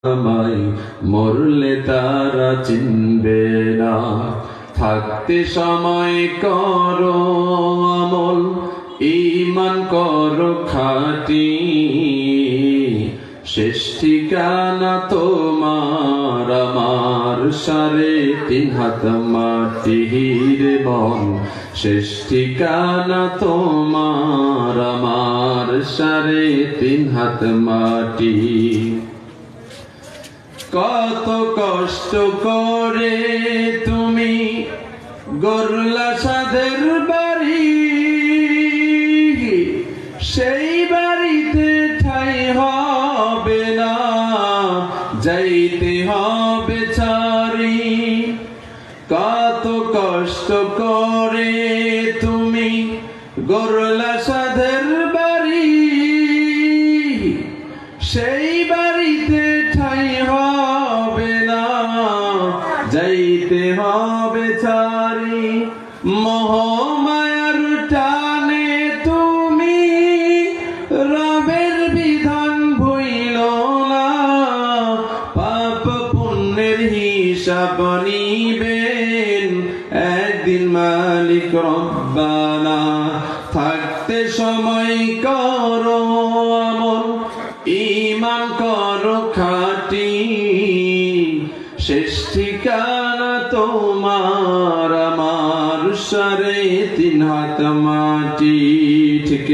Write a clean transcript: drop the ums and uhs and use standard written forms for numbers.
আমায় মরলে তারা চিনবে না। থাকতে সময় করো আমল, ঈমান করো খাঁটি, শেষ ঠিকানা তোমার আমার 3.5 হাত মাটি রে মন। শেষ ঠিকানা তোমার আমার 3.5 হাত মাটি। কত কষ্ট করে তুমি গড়লা সাধের বাড়ি, সেই বাড়িতে ঠাঁই হবে না, যাইতে হবে ছাড়ি। কত কষ্ট করে তুমি গড়লা সাধের বাড়ি, সেই বাড়িতে ঠাঁই হবে না, যাইতে হবে ছাড়ি। মোহমায়ার টানে তুমি রবের বিধান ভুইল না, পাপ পুণ্যের হিসাব নিবেন একদিন মালিক রব্বানা। থাকতে সময় করো আমল, ঈমান করো খাঁটি, শেষ ঠিকানা তোমার আমার 3.5 হাত মাটি। ঠিক